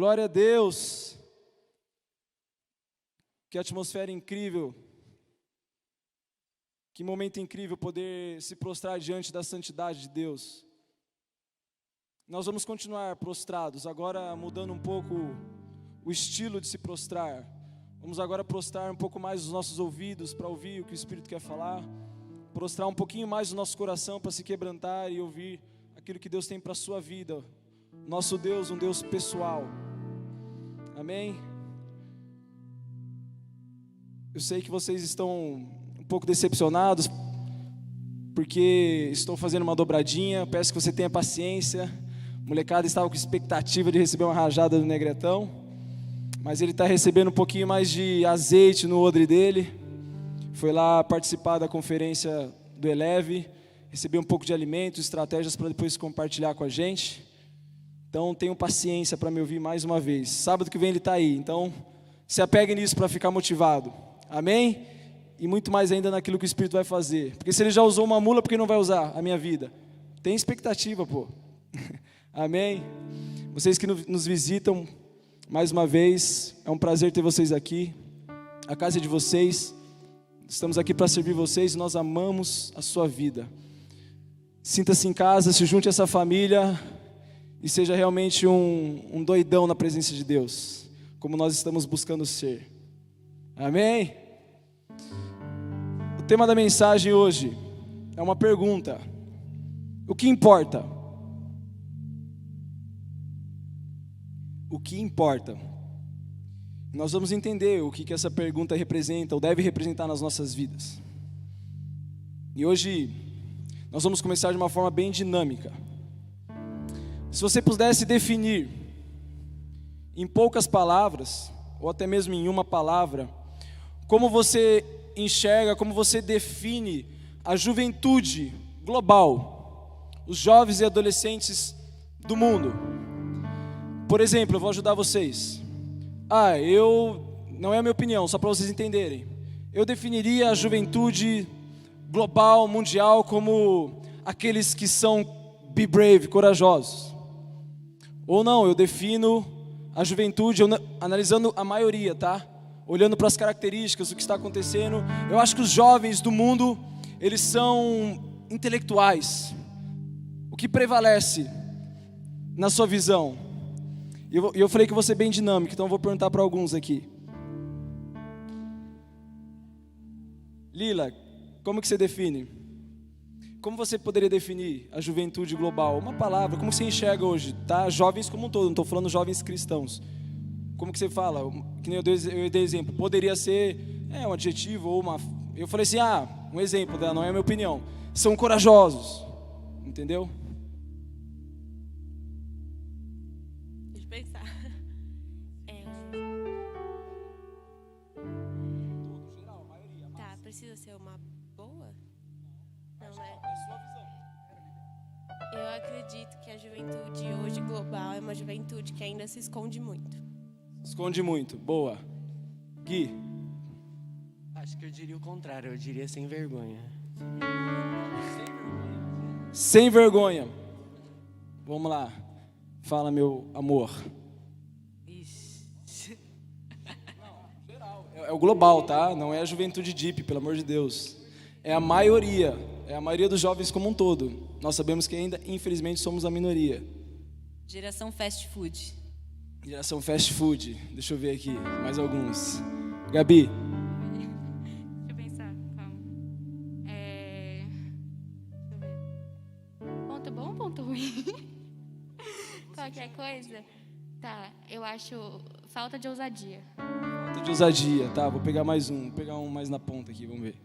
Glória a Deus. Que atmosfera incrível. Que momento incrível poder se prostrar diante da santidade de Deus. Nós vamos continuar prostrados, agora mudando um pouco o estilo de se prostrar. Vamos agora prostrar um pouco mais os nossos ouvidos para ouvir o que o Espírito quer falar. Prostrar um pouquinho mais o nosso coração para se quebrantar e ouvir aquilo que Deus tem para a sua vida. Nosso Deus, um Deus pessoal. Amém? Eu sei que vocês estão um pouco decepcionados, porque estou fazendo uma dobradinha. Peço que você tenha paciência. A molecada estava com expectativa de receber uma rajada do Negretão, mas ele está recebendo um pouquinho mais de azeite no odre dele. Foi lá participar da conferência do Eleve, receber um pouco de alimentos, estratégias para depois compartilhar com a gente. Então tenham paciência para me ouvir mais uma vez. Sábado que vem ele está aí, então se apegue nisso para ficar motivado. Amém? E muito mais ainda naquilo que o Espírito vai fazer. Porque se ele já usou uma mula, por que não vai usar a minha vida? Tem expectativa, pô. Amém? Vocês que nos visitam, mais uma vez, é um prazer ter vocês aqui. A casa é de vocês. Estamos aqui para servir vocês e nós amamos a sua vida. Sinta-se em casa, se junte a essa família e seja realmente um doidão na presença de Deus, como nós estamos buscando ser. Amém? O tema da mensagem hoje é uma pergunta. O que importa? O que importa? Nós vamos entender o que essa pergunta representa ou deve representar nas nossas vidas. E hoje nós vamos começar de uma forma bem dinâmica. Se você pudesse definir em poucas palavras, ou até mesmo em uma palavra, como você enxerga, como você define a juventude global, os jovens e adolescentes do mundo. Por exemplo, eu vou ajudar vocês. Não é a minha opinião, só para vocês entenderem. Eu definiria a juventude global, mundial, como aqueles que são be brave, corajosos. Ou não, eu defino a juventude analisando a maioria, tá? Olhando para as características, o que está acontecendo. Eu acho que os jovens do mundo, eles são intelectuais. O que prevalece na sua visão? E eu falei que vou ser bem dinâmico, então eu vou perguntar para alguns aqui. Lila, como que você define? Como você poderia definir a juventude global? Uma palavra, como você enxerga hoje, tá? Jovens como um todo, não estou falando jovens cristãos. Como que você fala? Que nem eu dei exemplo. Poderia ser um adjetivo ou uma... Eu falei assim, um exemplo, não é a minha opinião. São corajosos, entendeu? Deixa eu pensar. Geral, a maioria. Tá, precisa ser uma boa? Não, né? É a sua visão. Eu acredito que a juventude hoje global é uma juventude que ainda se esconde muito. Esconde muito, boa. Gui. Acho que eu diria o contrário, eu diria sem vergonha. Sem vergonha. Vamos lá. Fala, meu amor. Ixi. Geral. É o global, tá? Não é a juventude deep, pelo amor de Deus. É a maioria. É a maioria dos jovens como um todo. Nós sabemos que ainda, infelizmente, somos a minoria. Geração fast food. Geração fast food. Deixa eu ver aqui. Mais alguns. Gabi. Deixa eu pensar, calma. Deixa eu ver. Ponto bom ou ponto ruim? Qualquer coisa? Tá, eu acho falta de ousadia. Falta de ousadia, tá? Vou pegar mais um. Vou pegar um mais na ponta aqui, vamos ver.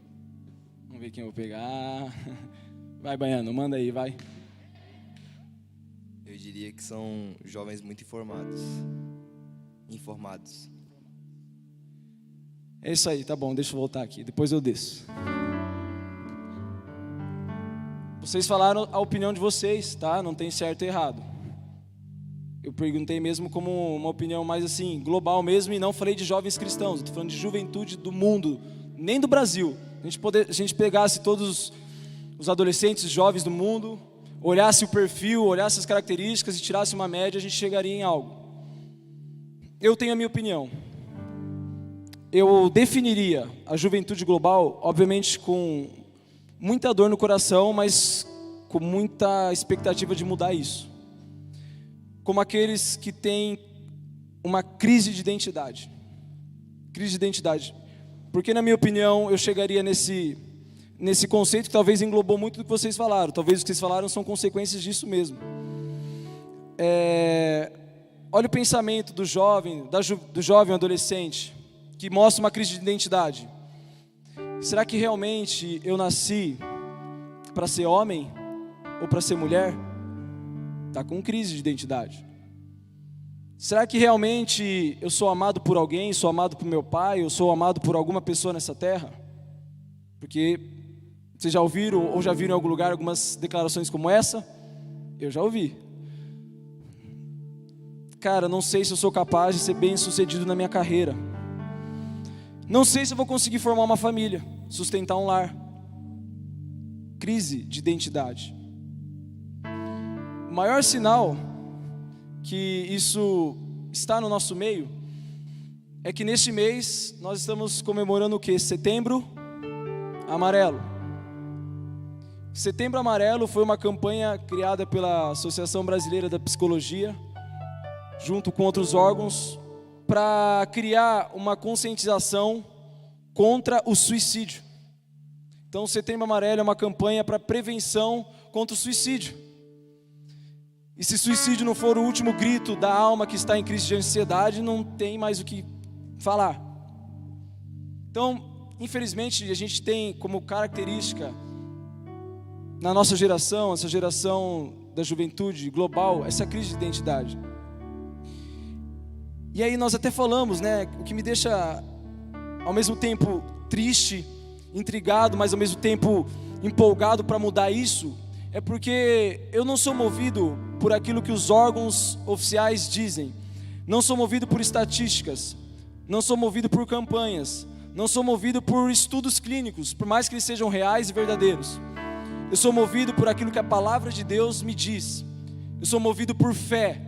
Vamos ver quem eu vou pegar. Vai, Baiano, manda aí, vai. Eu diria que são jovens muito informados. É isso aí, tá bom, deixa eu voltar aqui, depois eu desço. Vocês falaram a opinião de vocês, tá? Não tem certo e errado. Eu perguntei mesmo como uma opinião mais assim, global mesmo, e não falei de jovens cristãos, estou falando de juventude do mundo, nem do Brasil. A gente pegasse todos os adolescentes, jovens do mundo, olhasse o perfil, olhasse as características e tirasse uma média, a gente chegaria em algo. eu tenho a minha opinião. Eu definiria a juventude global, obviamente com muita dor no coração, mas com muita expectativa de mudar isso. Como aqueles que têm uma crise de identidade. Crise de identidade. Porque, na minha opinião, eu chegaria nesse conceito que talvez englobou muito do que vocês falaram. Talvez o que vocês falaram são consequências disso mesmo. Olha o pensamento do jovem, do jovem adolescente, que mostra uma crise de identidade. Será que realmente eu nasci para ser homem ou para ser mulher? Está com crise de identidade. Será que realmente eu sou amado por alguém, sou amado por meu pai, eu sou amado por alguma pessoa nessa terra? Porque vocês já ouviram ou já viram em algum lugar algumas declarações como essa? Eu já ouvi. Cara, não sei se eu sou capaz de ser bem sucedido na minha carreira. Não sei se eu vou conseguir formar uma família, sustentar um lar. Crise de identidade. O maior sinal que isso está no nosso meio é que neste mês nós estamos comemorando o quê? Setembro Amarelo. Setembro Amarelo foi uma campanha criada pela Associação Brasileira da Psicologia, junto com outros órgãos, para criar uma conscientização contra o suicídio. Então, o Setembro Amarelo é uma campanha para prevenção contra o suicídio. E se suicídio não for o último grito da alma que está em crise de ansiedade, não tem mais o que falar. Então, infelizmente, a gente tem como característica na nossa geração, essa geração da juventude global, essa crise de identidade. E aí nós até falamos, né, o que me deixa ao mesmo tempo triste, intrigado, mas ao mesmo tempo empolgado para mudar isso, é porque eu não sou movido por aquilo que os órgãos oficiais dizem, não sou movido por estatísticas, não sou movido por campanhas, não sou movido por estudos clínicos, por mais que eles sejam reais e verdadeiros. Eu sou movido por aquilo que a palavra de Deus me diz. Eu sou movido por fé.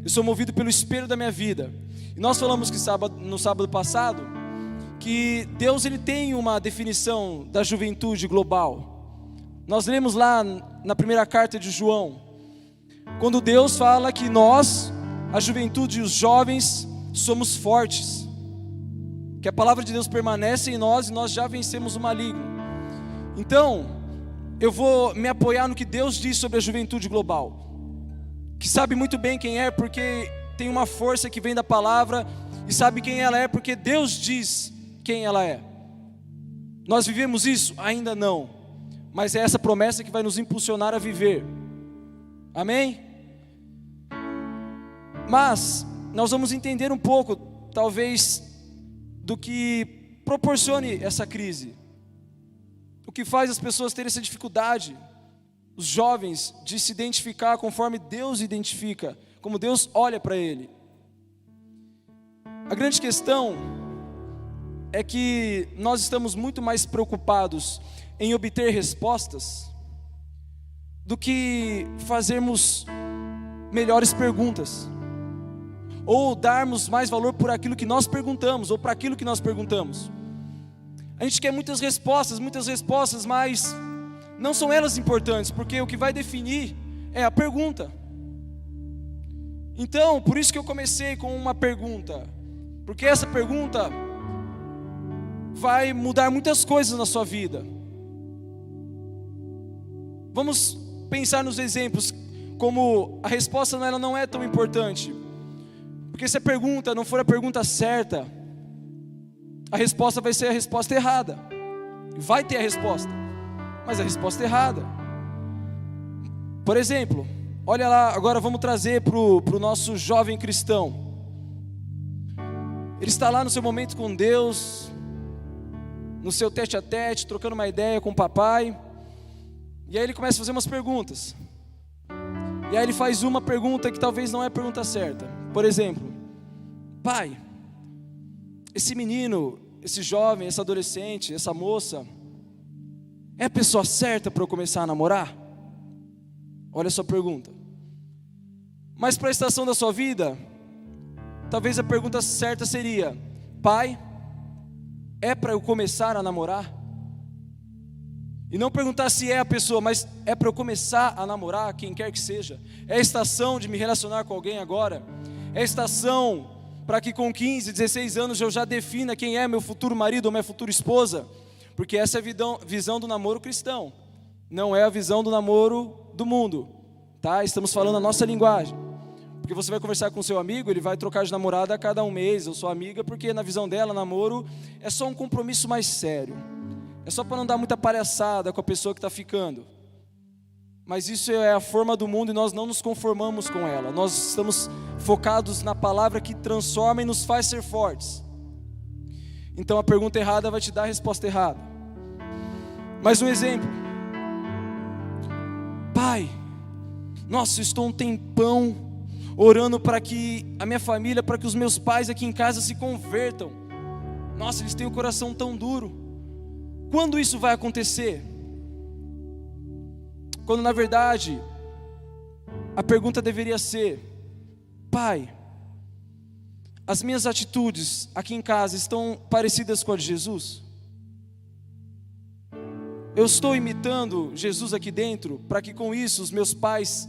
Eu sou movido pelo espelho da minha vida. E nós falamos que no sábado passado que Deus ele tem uma definição da juventude global. Nós lemos lá na primeira carta de João, quando Deus fala que nós, a juventude e os jovens, somos fortes, que a palavra de Deus permanece em nós e nós já vencemos o maligno. Então, eu vou me apoiar no que Deus diz sobre a juventude global, que sabe muito bem quem é, porque tem uma força que vem da palavra, e sabe quem ela é, porque Deus diz quem ela é. Nós vivemos isso? Ainda não, mas é essa promessa que vai nos impulsionar a viver. Amém? Mas nós vamos entender um pouco, talvez, do que proporcione essa crise, o que faz as pessoas terem essa dificuldade, os jovens, de se identificar conforme Deus identifica, como Deus olha para ele. A grande questão é que nós estamos muito mais preocupados em obter respostas do que fazermos melhores perguntas, ou darmos mais valor por aquilo que nós perguntamos, ou para aquilo que nós perguntamos. A gente quer muitas respostas, mas não são elas importantes, porque o que vai definir é a pergunta. Então, por isso que eu comecei com uma pergunta, porque essa pergunta vai mudar muitas coisas na sua vida. Vamos pensar nos exemplos, como a resposta ela não é tão importante, porque se a pergunta não for a pergunta certa, a resposta vai ser a resposta errada. Vai ter a resposta, mas a resposta errada. Por exemplo, olha lá, agora vamos trazer para o nosso jovem cristão. Ele está lá no seu momento com Deus, no seu tete a tete, trocando uma ideia com o papai. E aí ele começa a fazer umas perguntas. E aí ele faz uma pergunta que talvez não é a pergunta certa. Por exemplo, pai, esse menino, esse jovem, essa adolescente, essa moça, é a pessoa certa para eu começar a namorar? Olha a sua pergunta. Mas para a estação da sua vida, talvez a pergunta certa seria: pai, é para eu começar a namorar? E não perguntar se é a pessoa, mas é para eu começar a namorar quem quer que seja? É a estação de me relacionar com alguém agora? É a estação para que com 15, 16 anos eu já defina quem é meu futuro marido ou minha futura esposa? Porque essa é a visão do namoro cristão, não é a visão do namoro do mundo, tá? Estamos falando a nossa linguagem. Porque você vai conversar com seu amigo, ele vai trocar de namorada a cada um mês, ou sua amiga, porque na visão dela, namoro é só um compromisso mais sério. É só para não dar muita palhaçada com a pessoa que está ficando. Mas isso é a forma do mundo e nós não nos conformamos com ela. Nós estamos focados na palavra que transforma e nos faz ser fortes. Então a pergunta errada vai te dar a resposta errada. Mais um exemplo. Pai, nossa, eu estou um tempão orando para que a minha família, para que os meus pais aqui em casa se convertam. Nossa, eles têm o coração tão duro. Quando isso vai acontecer? Quando na verdade a pergunta deveria ser: pai, as minhas atitudes aqui em casa estão parecidas com a de Jesus? Eu estou imitando Jesus aqui dentro para que com isso os meus pais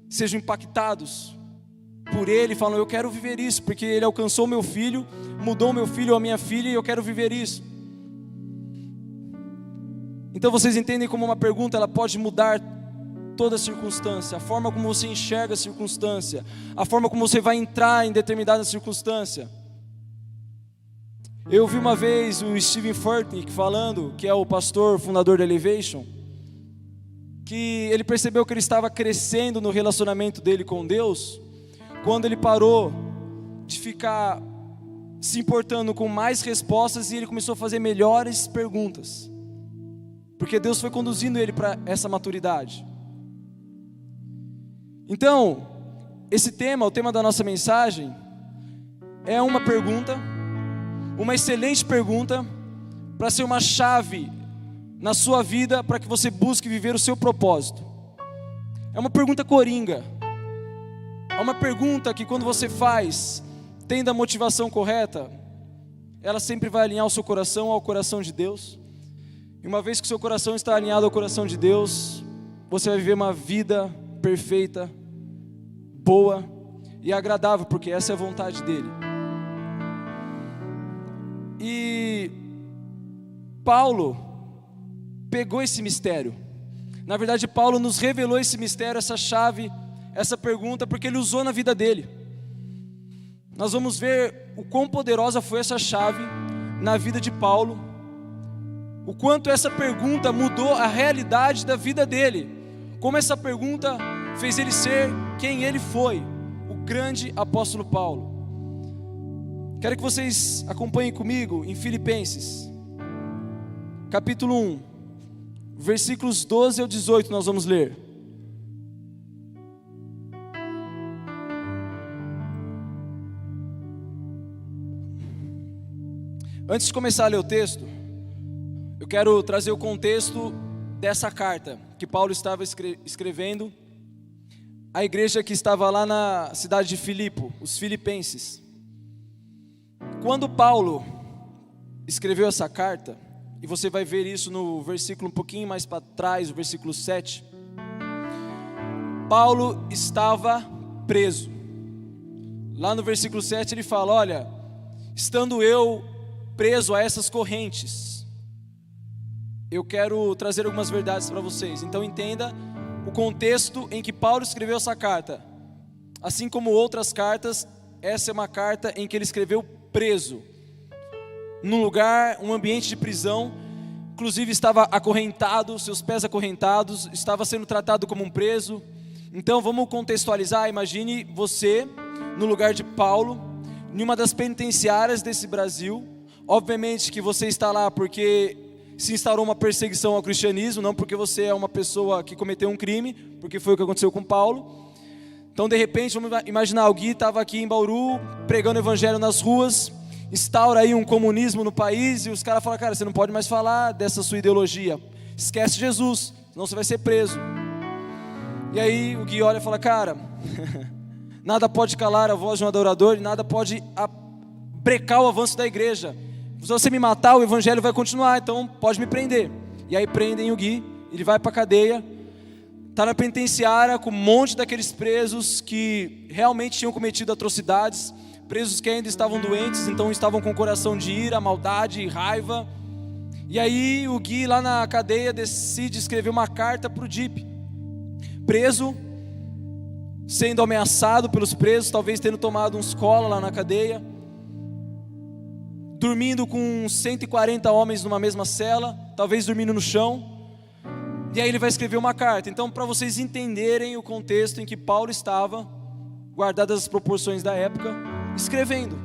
sejam impactados por Ele, falam: eu quero viver isso, porque Ele alcançou meu filho, mudou meu filho ou a minha filha e eu quero viver isso. Então vocês entendem como uma pergunta ela pode mudar toda a circunstância, a forma como você enxerga a circunstância, a forma como você vai entrar em determinada circunstância. Eu vi uma vez o Steven Furtick falando, que é o pastor fundador da Elevation, que ele percebeu que ele estava crescendo no relacionamento dele com Deus, quando ele parou de ficar se importando com mais respostas e ele começou a fazer melhores perguntas, porque Deus foi conduzindo ele para essa maturidade. Então, esse tema, o tema da nossa mensagem, é uma pergunta, uma excelente pergunta, para ser uma chave na sua vida, para que você busque viver o seu propósito. É uma pergunta coringa, é uma pergunta que quando você faz, tendo a motivação correta, ela sempre vai alinhar o seu coração ao coração de Deus. E uma vez que o seu coração está alinhado ao coração de Deus, você vai viver uma vida perfeita, boa e agradável, porque essa é a vontade dele. E Paulo pegou esse mistério. Na verdade, Paulo nos revelou esse mistério, essa chave, essa pergunta, porque ele usou na vida dele. Nós vamos ver o quão poderosa foi essa chave na vida de Paulo, o quanto essa pergunta mudou a realidade da vida dele, como essa pergunta fez ele ser quem ele foi, o grande apóstolo Paulo. Quero que vocês acompanhem comigo em Filipenses, capítulo 1, versículos 12 ao 18, nós vamos ler. Antes de começar a ler o texto, eu quero trazer o contexto dessa carta que Paulo estava escrevendo à igreja que estava lá na cidade de Filipo, os filipenses. Quando Paulo escreveu essa carta, e você vai ver isso no versículo um pouquinho mais para trás, o versículo 7, Paulo estava preso. Lá no versículo 7 ele fala: olha, estando eu preso a essas correntes, eu quero trazer algumas verdades para vocês. Então entenda o contexto em que Paulo escreveu essa carta. Assim como outras cartas, essa é uma carta em que ele escreveu preso, num lugar, um ambiente de prisão. Inclusive estava acorrentado, seus pés acorrentados, estava sendo tratado como um preso. Então vamos contextualizar. Imagine você no lugar de Paulo, em uma das penitenciárias desse Brasil. Obviamente que você está lá porque se instaurou uma perseguição ao cristianismo, não porque você é uma pessoa que cometeu um crime, porque foi o que aconteceu com Paulo. Então de repente, vamos imaginar, o Gui estava aqui em Bauru, pregando o evangelho nas ruas, instaura aí um comunismo no país, e os caras falam: cara, você não pode mais falar dessa sua ideologia, esquece Jesus, senão você vai ser preso. E aí o Gui olha e fala: cara, nada pode calar a voz de um adorador, e nada pode brecar o avanço da igreja. Se você me matar, o evangelho vai continuar, então pode me prender. E aí prendem o Gui, ele vai para a cadeia, está na penitenciária com um monte daqueles presos que realmente tinham cometido atrocidades, presos que ainda estavam doentes, então estavam com o coração de ira, maldade e raiva. E aí o Gui lá na cadeia decide escrever uma carta para o Dip, preso, sendo ameaçado pelos presos, talvez tendo tomado uns cola lá na cadeia, dormindo com 140 homens numa mesma cela, talvez dormindo no chão. E aí ele vai escrever uma carta. Então, para vocês entenderem o contexto em que Paulo estava, guardadas as proporções da época, escrevendo.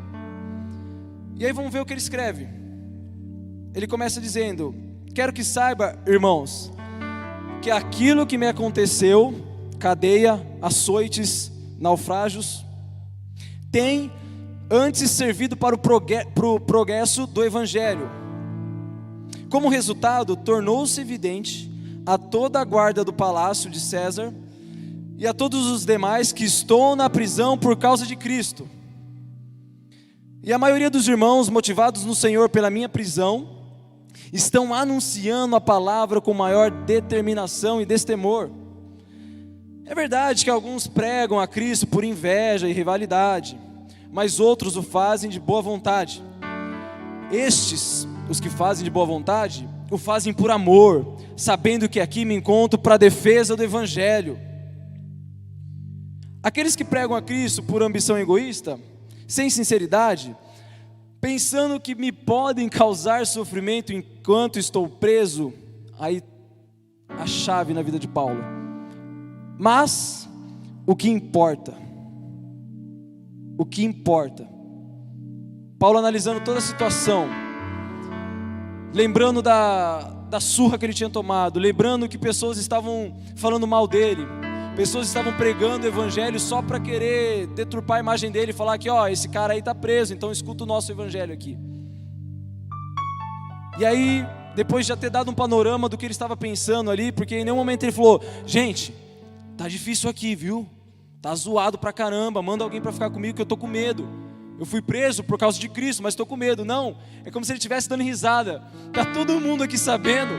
E aí vamos ver o que ele escreve. Ele começa dizendo: quero que saiba, irmãos, que aquilo que me aconteceu, cadeia, açoites, naufrágios, tem antes servido para o progresso do evangelho. Como resultado, tornou-se evidente a toda a guarda do palácio de César e a todos os demais que estão na prisão por causa de Cristo. E a maioria dos irmãos, motivados no Senhor pela minha prisão, estão anunciando a palavra com maior determinação e destemor. É verdade que alguns pregam a Cristo por inveja e rivalidade, mas outros o fazem de boa vontade. Estes, os que fazem de boa vontade, o fazem por amor, sabendo que aqui me encontro para a defesa do evangelho. Aqueles que pregam a Cristo por ambição egoísta, sem sinceridade, pensando que me podem causar sofrimento enquanto estou preso, aí a chave na vida de Paulo. Mas o que importa, Paulo analisando toda a situação, lembrando da surra que ele tinha tomado, lembrando que pessoas estavam falando mal dele, pessoas estavam pregando o evangelho só para querer deturpar a imagem dele e falar que esse cara aí está preso, então escuta o nosso evangelho aqui. E aí, depois de já ter dado um panorama do que ele estava pensando ali, porque em nenhum momento ele falou: gente, tá difícil aqui, viu? Tá zoado pra caramba, manda alguém para ficar comigo que eu tô com medo. Eu fui preso por causa de Cristo, mas estou com medo. Não, é como se ele estivesse dando risada. Tá todo mundo aqui sabendo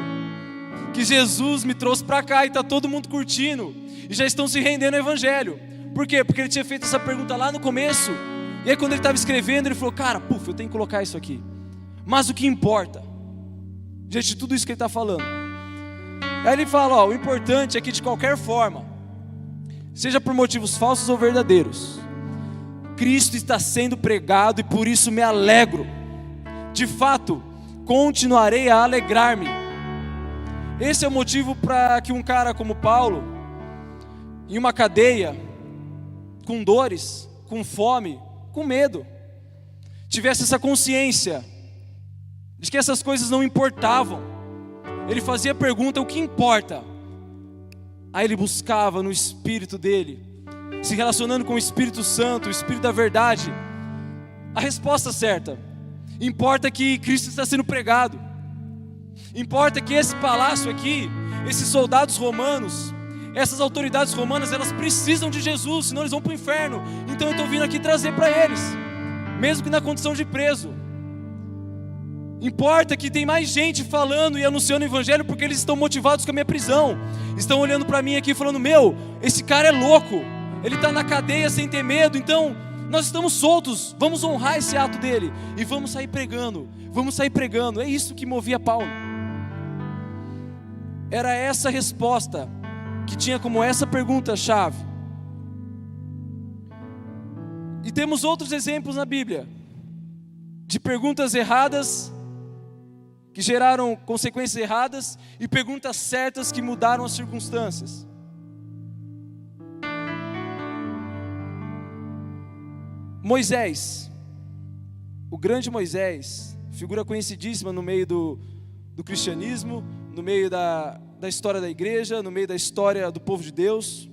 que Jesus me trouxe para cá e tá todo mundo curtindo e já estão se rendendo ao evangelho. Por quê? Porque ele tinha feito essa pergunta lá no começo. E aí quando ele estava escrevendo, ele falou: cara, eu tenho que colocar isso aqui. Mas o que importa, diante de tudo isso que ele está falando? Aí ele fala: o importante é que de qualquer forma, seja por motivos falsos ou verdadeiros, Cristo está sendo pregado e por isso me alegro. De fato, continuarei a alegrar-me. Esse é o motivo para que um cara como Paulo, em uma cadeia, com dores, com fome, com medo, tivesse essa consciência de que essas coisas não importavam. Ele fazia a pergunta: o que importa? Aí ele buscava no espírito dele, se relacionando com o Espírito Santo, o Espírito da verdade, a resposta certa. Importa que Cristo está sendo pregado. Importa que esse palácio aqui, esses soldados romanos, essas autoridades romanas, elas precisam de Jesus, senão eles vão para o inferno. Então eu estou vindo aqui trazer para eles, mesmo que na condição de preso. Importa que tem mais gente falando e anunciando o evangelho, porque eles estão motivados com a minha prisão. Estão olhando para mim aqui falando: esse cara é louco, ele está na cadeia sem ter medo, então nós estamos soltos, vamos honrar esse ato dele e vamos sair pregando. É isso que movia Paulo. Era essa resposta que tinha como essa pergunta-chave. E temos outros exemplos na Bíblia de perguntas erradas que geraram consequências erradas e perguntas certas que mudaram as circunstâncias. Moisés, o grande Moisés, figura conhecidíssima no meio do cristianismo, no meio da história da igreja, no meio da história do povo de Deus.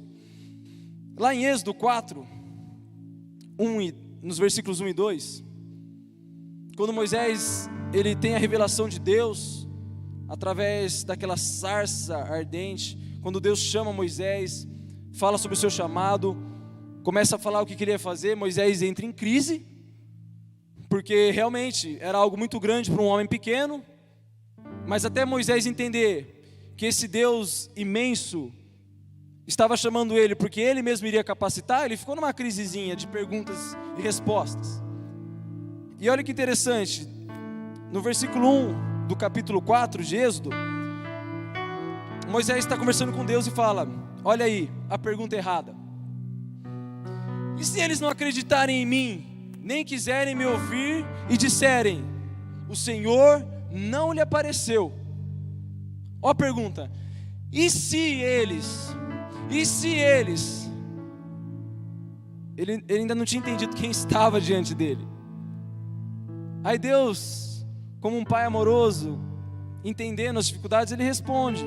Lá em Êxodo 4, nos versículos 1 e 2, quando Moisés ele tem a revelação de Deus, através daquela sarça ardente, quando Deus chama Moisés, fala sobre o seu chamado, começa a falar o que queria fazer, Moisés entra em crise, porque realmente era algo muito grande para um homem pequeno, mas até Moisés entender que esse Deus imenso estava chamando ele, porque ele mesmo iria capacitar, ele ficou numa crisezinha de perguntas e respostas. E olha que interessante, no versículo 1 do capítulo 4 de Êxodo, Moisés está conversando com Deus e fala: olha aí, a pergunta errada. E se eles não acreditarem em mim, nem quiserem me ouvir e disserem: o Senhor não lhe apareceu? Ó a pergunta: e se eles? Ele ainda não tinha entendido quem estava diante dele. Aí Deus, como um pai amoroso, entendendo as dificuldades, ele responde: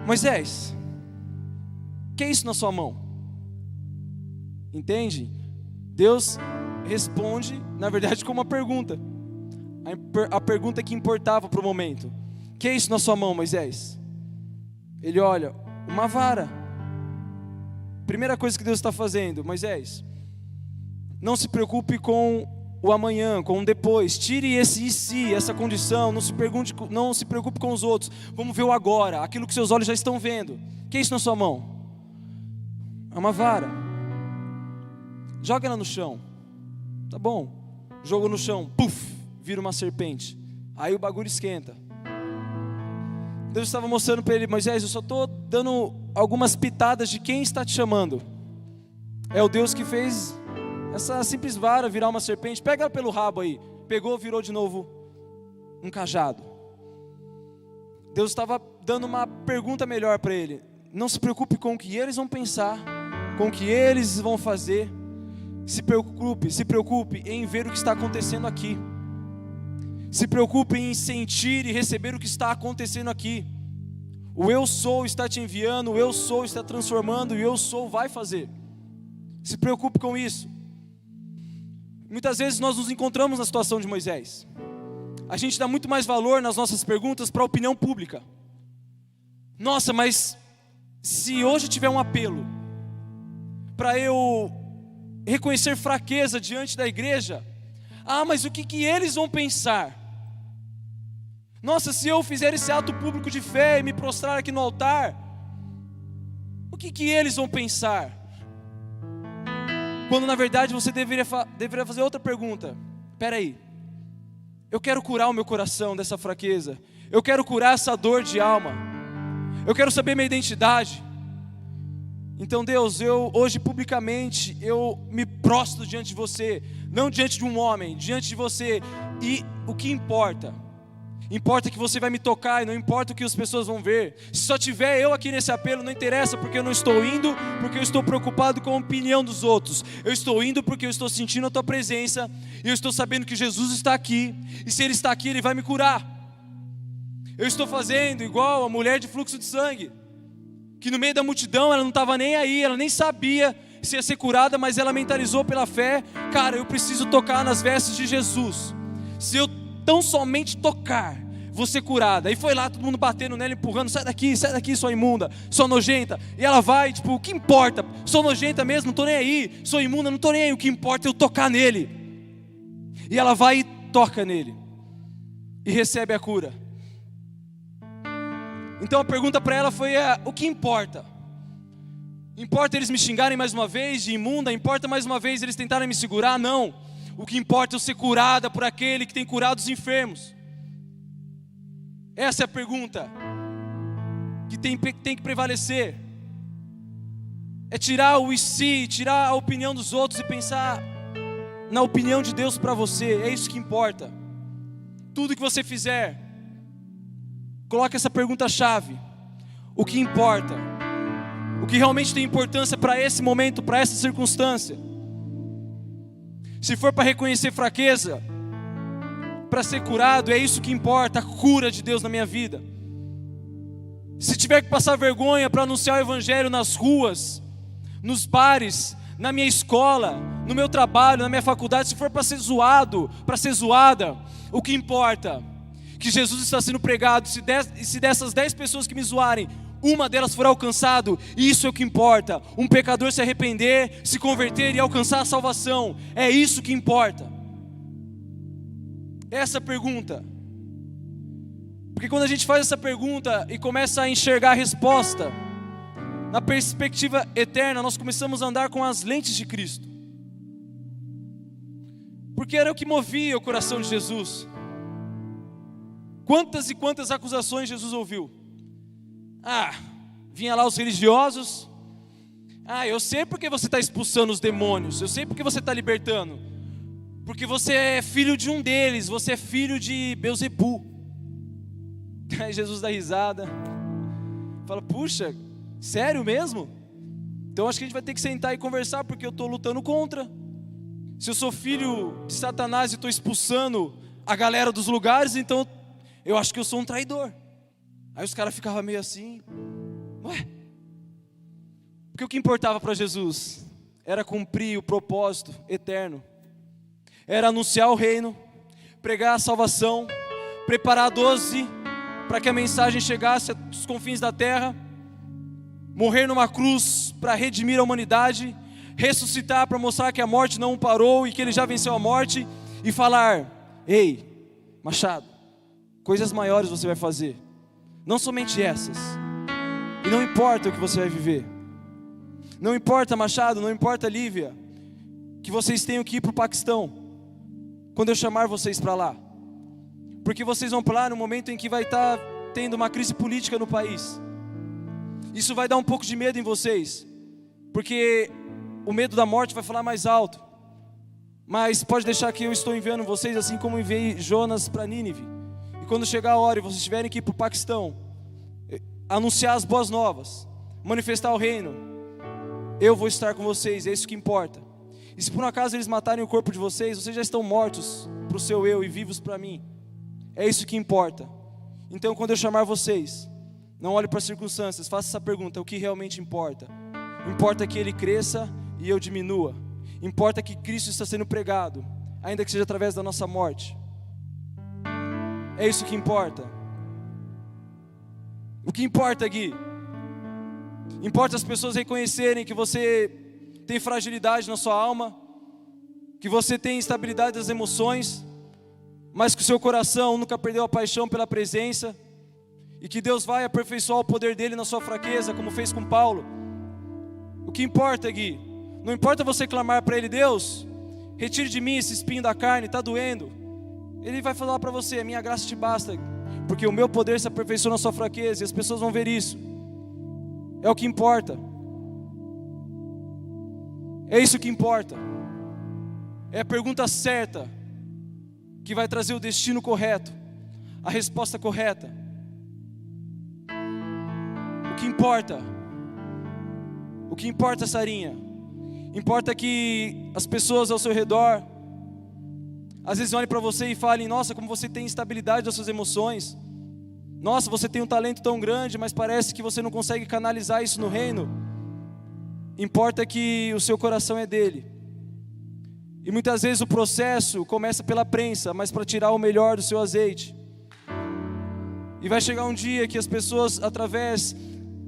Moisés, o que é isso na sua mão? Entende? Deus responde, na verdade, com uma pergunta. A pergunta que importava para o momento: o que é isso na sua mão, Moisés? Ele olha: uma vara. Primeira coisa que Deus está fazendo: Moisés, não se preocupe com o amanhã, com o depois. Tire esse e se, essa condição. Não se preocupe com os outros. Vamos ver o agora, aquilo que seus olhos já estão vendo. O que é isso na sua mão? É uma vara. Joga ela no chão. Tá bom. Jogou no chão, puf, vira uma serpente. Aí o bagulho esquenta. Deus estava mostrando para ele: Moisés, eu só estou dando algumas pitadas de quem está te chamando. É o Deus que fez essa simples vara virar uma serpente. Pega ela pelo rabo aí. Pegou, virou de novo um cajado. Deus estava dando uma pergunta melhor para ele: não se preocupe com o que eles vão pensar, com o que eles vão fazer. Se preocupe em ver o que está acontecendo aqui. Se preocupe em sentir e receber o que está acontecendo aqui. O eu sou está te enviando, o eu sou está transformando, e o eu sou vai fazer. Se preocupe com isso. Muitas vezes nós nos encontramos na situação de Moisés. A gente dá muito mais valor nas nossas perguntas para a opinião pública. Nossa, mas se hoje tiver um apelo para eu reconhecer fraqueza diante da igreja, mas o que eles vão pensar? Nossa, se eu fizer esse ato público de fé e me prostrar aqui no altar, o que eles vão pensar? Quando na verdade você deveria fazer outra pergunta: espera aí, eu quero curar o meu coração dessa fraqueza, eu quero curar essa dor de alma, eu quero saber minha identidade. Então Deus, hoje publicamente eu me prostro diante de você, não diante de um homem, diante de você. E o que importa? Importa que você vai me tocar, e não importa o que as pessoas vão ver. Se só tiver eu aqui nesse apelo, não interessa, porque eu não estou indo porque eu estou preocupado com a opinião dos outros. Eu estou indo porque eu estou sentindo a tua presença, e eu estou sabendo que Jesus está aqui, e se Ele está aqui, Ele vai me curar. Eu estou fazendo igual a mulher de fluxo de sangue, que no meio da multidão ela não estava nem aí, ela nem sabia se ia ser curada, mas ela mentalizou pela fé: cara, eu preciso tocar nas vestes de Jesus. Se eu tão somente tocar, vou ser curada. Aí foi lá, todo mundo batendo nela, empurrando: sai daqui, sua imunda, sua nojenta. E ela vai, tipo, o que importa? Sou nojenta mesmo, não estou nem aí. Sou imunda, não estou nem aí. O que importa é eu tocar nele. E ela vai e toca nele, e recebe a cura. Então a pergunta para ela foi: o que importa? Importa eles me xingarem mais uma vez de imunda? Importa mais uma vez eles tentarem me segurar? Não. O que importa é eu ser curada por aquele que tem curado os enfermos. Essa é a pergunta que tem que prevalecer. É tirar o e se, tirar a opinião dos outros e pensar na opinião de Deus para você. É isso que importa. Tudo que você fizer, coloque essa pergunta-chave: o que importa? O que realmente tem importância para esse momento, para essa circunstância? Se for para reconhecer fraqueza, para ser curado, é isso que importa, a cura de Deus na minha vida. Se tiver que passar vergonha para anunciar o evangelho nas ruas, nos bares, na minha escola, no meu trabalho, na minha faculdade, se for para ser zoado, para ser zoada, o que importa? Que Jesus está sendo pregado. Se dessas 10 pessoas que me zoarem, uma delas for alcançado, e isso é o que importa. Um pecador se arrepender, se converter e alcançar a salvação, é isso que importa. Essa pergunta. Porque quando a gente faz essa pergunta e começa a enxergar a resposta, na perspectiva eterna, nós começamos a andar com as lentes de Cristo. Porque era o que movia o coração de Jesus. Quantas e quantas acusações Jesus ouviu? Vinha lá os religiosos. Eu sei porque você está expulsando os demônios. Eu sei porque você está libertando. Porque você é filho de um deles. Você é filho de Beelzebu. Aí Jesus dá risada. Fala, puxa, sério mesmo? Então acho que a gente vai ter que sentar e conversar, porque eu estou lutando contra. Se eu sou filho de Satanás e estou expulsando a galera dos lugares, então eu acho que eu sou um traidor. Aí os caras ficavam meio assim. Ué? Porque o que importava para Jesus era cumprir o propósito eterno. Era anunciar o reino, pregar a salvação, preparar 12 para que a mensagem chegasse aos confins da terra, morrer numa cruz para redimir a humanidade, ressuscitar para mostrar que a morte não o parou e que ele já venceu a morte, e falar, ei, Machado, coisas maiores você vai fazer, não somente essas, e não importa o que você vai viver, não importa, Machado, não importa, Lívia, que vocês tenham que ir para o Paquistão, quando eu chamar vocês para lá, porque vocês vão para lá no momento em que vai estar tendo uma crise política no país. Isso vai dar um pouco de medo em vocês, porque o medo da morte vai falar mais alto. Mas pode deixar que eu estou enviando vocês, assim como enviei Jonas para Nínive. E quando chegar a hora e vocês tiverem que ir para o Paquistão, anunciar as boas novas, manifestar o reino, eu vou estar com vocês, é isso que importa. E se por um acaso eles matarem o corpo de vocês, vocês já estão mortos para o seu eu e vivos para mim. É isso que importa. Então quando eu chamar vocês, não olhe para as circunstâncias, faça essa pergunta, o que realmente importa? Importa que ele cresça e eu diminua. Importa que Cristo está sendo pregado, ainda que seja através da nossa morte. É isso que importa. O que importa, Gui? Importa as pessoas reconhecerem que você tem fragilidade na sua alma, que você tem instabilidade das emoções, mas que o seu coração nunca perdeu a paixão pela presença, e que Deus vai aperfeiçoar o poder dele na sua fraqueza, como fez com Paulo. O que importa, Gui? Não importa você clamar para ele, Deus, retire de mim esse espinho da carne, está doendo. Ele vai falar para você, a minha graça te basta, porque o meu poder se aperfeiçoa na sua fraqueza, e as pessoas vão ver isso. É o que importa. É isso que importa. É a pergunta certa que vai trazer o destino correto, a resposta correta. O que importa? O que importa, Sarinha? Importa que as pessoas ao seu redor às vezes olhem para você e falem, nossa, como você tem instabilidade das suas emoções. Nossa, você tem um talento tão grande, mas parece que você não consegue canalizar isso no reino. Importa que o seu coração é dele. E muitas vezes o processo começa pela prensa, mas para tirar o melhor do seu azeite. E vai chegar um dia que as pessoas, através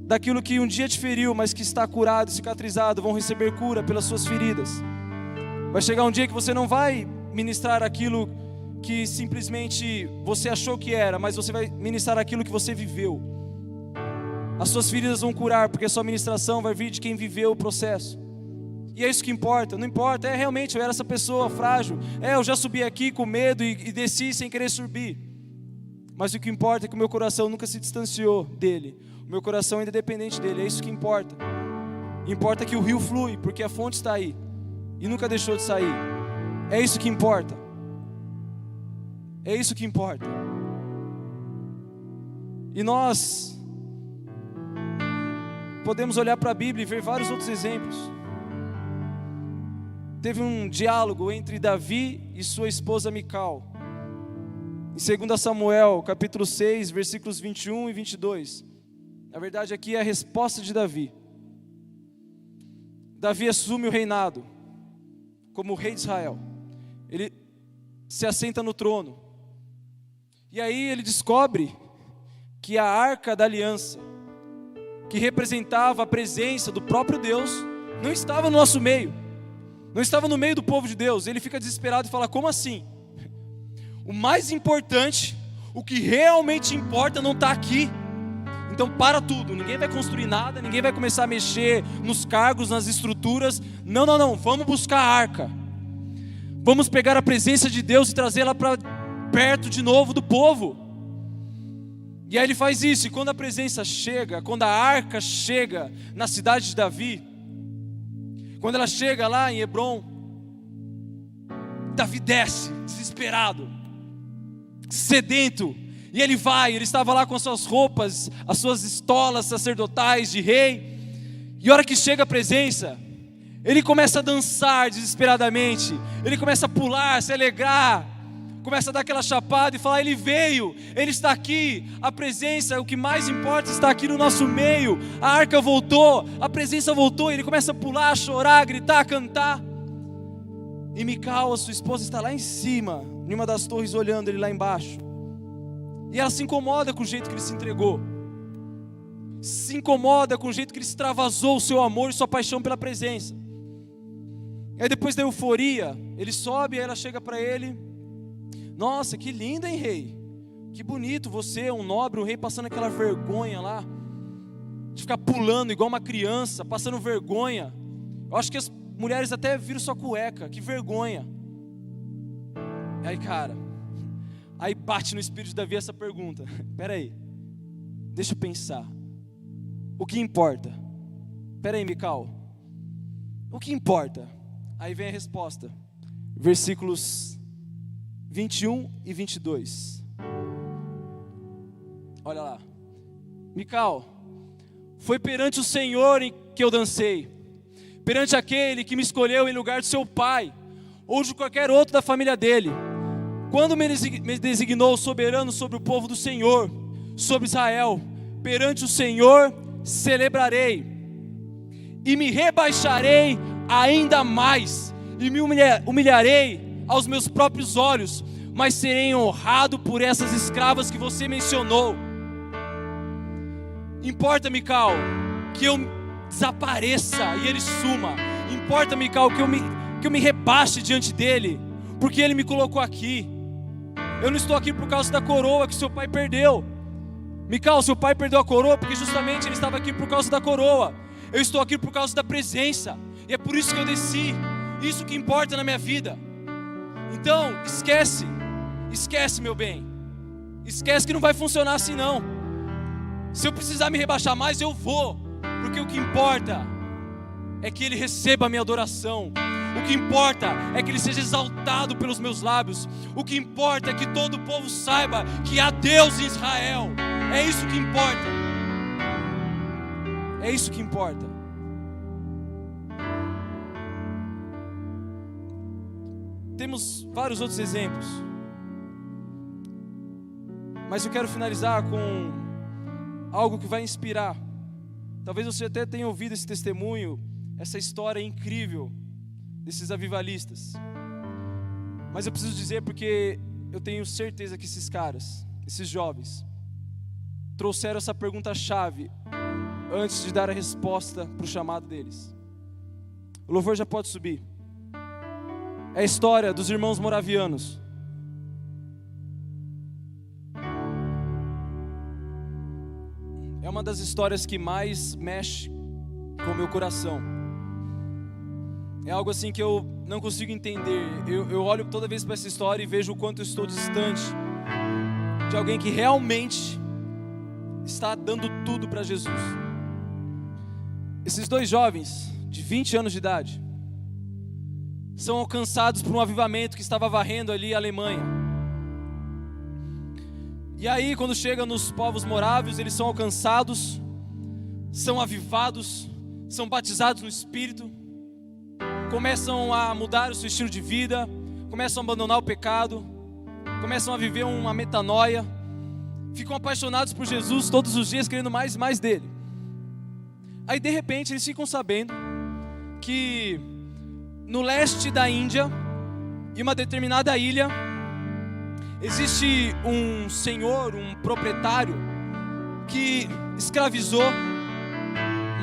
daquilo que um dia te feriu, mas que está curado, cicatrizado, vão receber cura pelas suas feridas. Vai chegar um dia que você não vai ministrar aquilo que simplesmente você achou que era, mas você vai ministrar aquilo que você viveu. As suas feridas vão curar, porque a sua ministração vai vir de quem viveu o processo. E é isso que importa. Não importa, realmente eu era essa pessoa frágil, eu já subi aqui com medo e desci sem querer subir. Mas o que importa é que o meu coração nunca se distanciou dele. O meu coração ainda é dependente dele, é isso que importa. Importa que o rio flui, porque a fonte está aí e nunca deixou de sair. É isso que importa. É isso que importa. E nós podemos olhar para a Bíblia e ver vários outros exemplos. Teve um diálogo entre Davi e sua esposa Mical. Em 2 Samuel, capítulo 6, versículos 21 e 22. Na verdade, aqui é a resposta de Davi. Davi assume o reinado como rei de Israel. Ele se assenta no trono. E aí ele descobre que a arca da aliança que representava a presença do próprio Deus, não estava no nosso meio, não estava no meio do povo de Deus. Ele fica desesperado e fala: como assim? O mais importante, o que realmente importa não está aqui. Então para tudo, ninguém vai construir nada, ninguém vai começar a mexer nos cargos, nas estruturas. Não, vamos buscar a arca. Vamos pegar a presença de Deus e trazê-la para perto de novo do povo. E aí ele faz isso, e quando a presença chega, quando a arca chega na cidade de Davi, quando ela chega lá em Hebrom, Davi desce, desesperado, sedento, e ele estava lá com as suas roupas, as suas estolas sacerdotais de rei, e a hora que chega a presença, ele começa a dançar desesperadamente, ele começa a pular, se alegrar, começa a dar aquela chapada e falar: ele veio, ele está aqui, a presença, o que mais importa, está aqui no nosso meio, a arca voltou, a presença voltou. Ele começa a pular, a chorar, a gritar, a cantar, e Mical, a sua esposa, está lá em cima, em uma das torres, olhando ele lá embaixo, e ela se incomoda com o jeito que ele se entregou, se incomoda com o jeito que ele extravasou o seu amor e sua paixão pela presença. Aí depois da euforia, ele sobe, aí ela chega para ele: nossa, que lindo, hein, rei? Que bonito você, um nobre, um rei, passando aquela vergonha lá, de ficar pulando igual uma criança, passando vergonha. Eu acho que as mulheres até viram sua cueca, que vergonha. Aí, cara, aí bate no espírito de Davi essa pergunta: peraí, deixa eu pensar, o que importa? Peraí, Mical, o que importa? Aí vem a resposta, versículos 21 e 22. Olha lá: Mical, foi perante o Senhor em que eu dancei, perante aquele que me escolheu em lugar de seu pai, ou de qualquer outro da família dele, quando me designou soberano sobre o povo do Senhor, sobre Israel. Perante o Senhor celebrarei, e me rebaixarei ainda mais, e me humilharei aos meus próprios olhos, mas serei honrado por essas escravas que você mencionou. Importa, Mical, que eu desapareça e ele suma. Importa, Mical, que eu me rebaixe diante dele, porque ele me colocou aqui. Eu não estou aqui por causa da coroa que seu pai perdeu. Mical, seu pai perdeu a coroa porque justamente ele estava aqui por causa da coroa. Eu estou aqui por causa da presença, e é por isso que eu desci. Isso que importa na minha vida. Então, esquece, meu bem. Esquece que não vai funcionar assim não. Se eu precisar me rebaixar mais, eu vou, porque o que importa é que ele receba a minha adoração. O que importa é que ele seja exaltado pelos meus lábios. O que importa é que todo o povo saiba que há Deus em Israel. É isso que importa. É isso que importa. Temos vários outros exemplos, mas eu quero finalizar com algo que vai inspirar. Talvez você até tenha ouvido esse testemunho, essa história incrível desses avivalistas, mas eu preciso dizer, porque eu tenho certeza que esses caras, esses jovens, trouxeram essa pergunta-chave antes de dar a resposta para o chamado deles. O louvor já pode subir. É a história dos irmãos moravianos. É uma das histórias que mais mexe com o meu coração. É algo assim que eu não consigo entender. Eu olho toda vez para essa história e vejo o quanto eu estou distante de alguém que realmente está dando tudo para Jesus. Esses dois jovens de 20 anos de idade são alcançados por um avivamento que estava varrendo ali a Alemanha. E aí, quando chega nos povos morávios, eles são alcançados, são avivados, são batizados no Espírito, começam a mudar o seu estilo de vida, começam a abandonar o pecado, começam a viver uma metanoia, ficam apaixonados por Jesus todos os dias, querendo mais e mais dele. Aí de repente eles ficam sabendo que no leste da Índia, em uma determinada ilha, existe um senhor, um proprietário, que escravizou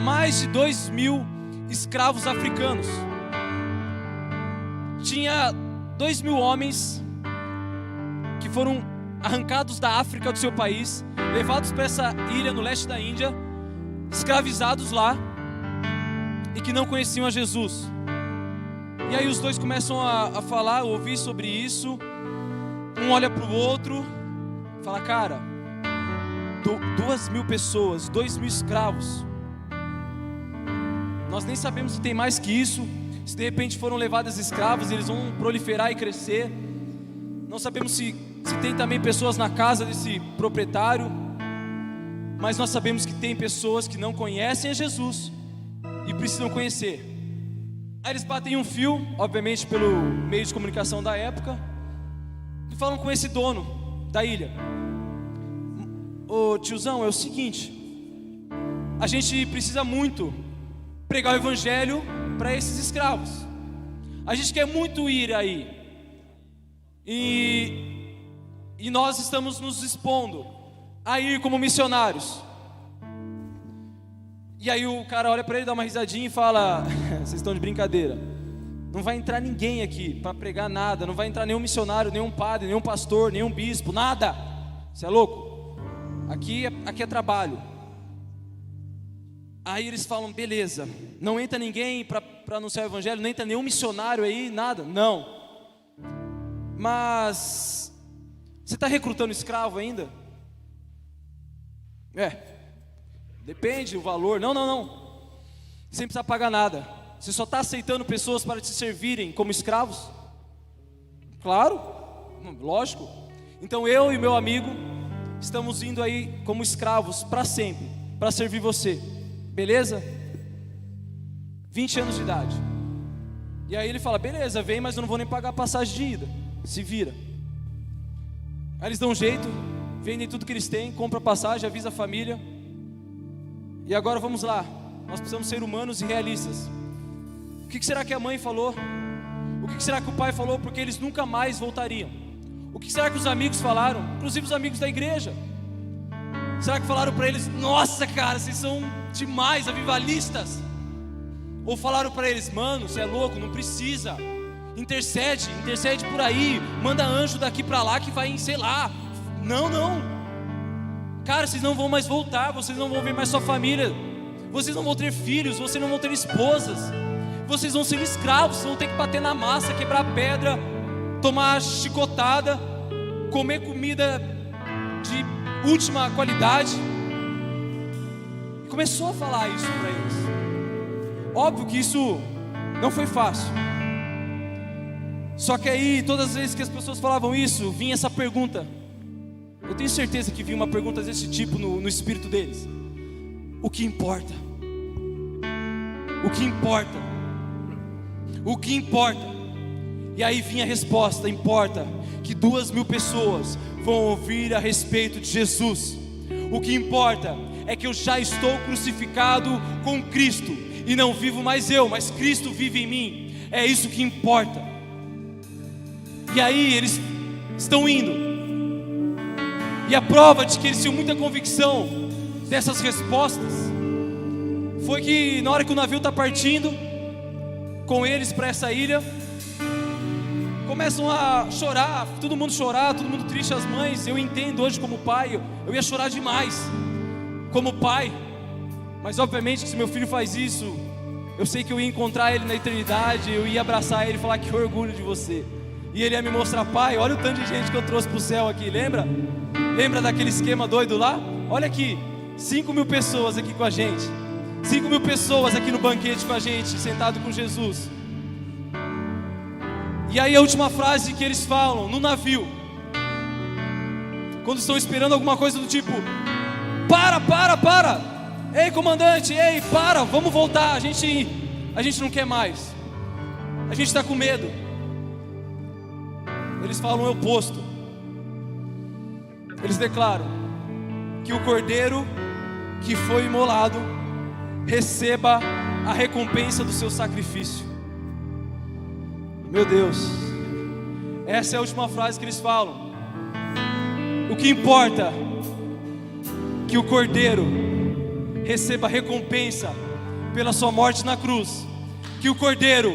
mais de 2.000 escravos africanos. Tinha 2.000 homens que foram arrancados da África, do seu país, levados para essa ilha no leste da Índia, escravizados lá, e que não conheciam a Jesus. E aí os dois começam a falar, a ouvir sobre isso. Um olha para o outro, fala: cara, 2.000 pessoas, 2.000 escravos, nós nem sabemos se tem mais que isso. Se de repente foram levados escravos, eles vão proliferar e crescer. Não sabemos se tem também pessoas na casa desse proprietário, mas nós sabemos que tem pessoas que não conhecem a Jesus e precisam conhecer. Aí eles batem um fio, obviamente pelo meio de comunicação da época, e falam com esse dono da ilha: ô tiozão, é o seguinte, a gente precisa muito pregar o evangelho para esses escravos. A gente quer muito ir aí, e nós estamos nos expondo a ir como missionários. E aí o cara olha para ele, dá uma risadinha e fala: vocês estão de brincadeira, não vai entrar ninguém aqui para pregar nada, não vai entrar nenhum missionário, nenhum padre, nenhum pastor, nenhum bispo, nada. Você é louco? Aqui é trabalho. Aí eles falam: beleza, não entra ninguém para anunciar o evangelho, não entra nenhum missionário aí, nada. Não. Mas você está recrutando escravo ainda? Depende do valor. Não. Você não precisa pagar nada. Você só está aceitando pessoas para te servirem como escravos? Claro, lógico. Então eu e meu amigo estamos indo aí como escravos para sempre, para servir você. Beleza? 20 anos de idade. E aí ele fala: beleza, vem, mas eu não vou nem pagar a passagem de ida. Se vira. Aí eles dão um jeito, vendem tudo que eles têm, compram a passagem, avisa a família. E agora vamos lá. Nós precisamos ser humanos e realistas. O que será que a mãe falou? O que será que o pai falou? Porque eles nunca mais voltariam. O que será que os amigos falaram? Inclusive os amigos da igreja. Será que falaram para eles: nossa cara, vocês são demais, avivalistas? Ou falaram para eles: mano, você é louco, não precisa, intercede por aí, manda anjo daqui para lá que vai, sei lá. Não, cara, vocês não vão mais voltar, vocês não vão ver mais sua família, vocês não vão ter filhos, vocês não vão ter esposas, vocês vão ser escravos, vocês vão ter que bater na massa, quebrar pedra, tomar chicotada, comer comida de última qualidade. E começou a falar isso para eles. Óbvio que isso não foi fácil. Só que aí, todas as vezes que as pessoas falavam isso, vinha essa pergunta. Eu tenho certeza que vinha uma pergunta desse tipo no espírito deles: o que importa? O que importa? O que importa? E aí vinha a resposta: importa que 2.000 pessoas vão ouvir a respeito de Jesus. O que importa é que eu já estou crucificado com Cristo, e não vivo mais eu, mas Cristo vive em mim. É isso que importa. E aí eles estão indo. E a prova de que eles tinham muita convicção dessas respostas foi que na hora que o navio está partindo com eles para essa ilha, começam a chorar, todo mundo triste, as mães. Eu entendo hoje como pai, eu ia chorar demais como pai, mas obviamente que se meu filho faz isso, eu sei que eu ia encontrar ele na eternidade, eu ia abraçar ele e falar: que orgulho de você. E ele ia me mostrar: pai, olha o tanto de gente que eu trouxe para o céu aqui, lembra daquele esquema doido lá? Olha aqui, 5.000 pessoas aqui com a gente, 5.000 pessoas aqui no banquete com a gente, sentado com Jesus. E aí a última frase que eles falam no navio, quando estão esperando alguma coisa do tipo: para, ei comandante, ei, para, vamos voltar, a gente não quer mais, a gente está com medo. Eles falam o oposto. Eles declaram que o cordeiro que foi imolado receba a recompensa do seu sacrifício. Meu Deus, essa é a última frase que eles falam. O que importa que o cordeiro receba a recompensa pela sua morte na cruz, que o Cordeiro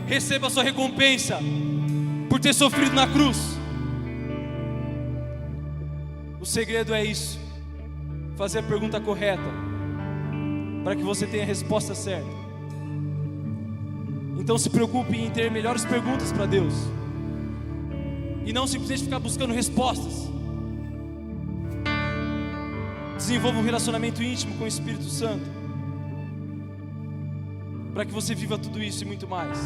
receba a sua recompensa por ter sofrido na cruz. O segredo é isso: fazer a pergunta correta, para que você tenha a resposta certa. Então se preocupe em ter melhores perguntas para Deus, e não simplesmente ficar buscando respostas. Desenvolva um relacionamento íntimo com o Espírito Santo, para que você viva tudo isso e muito mais.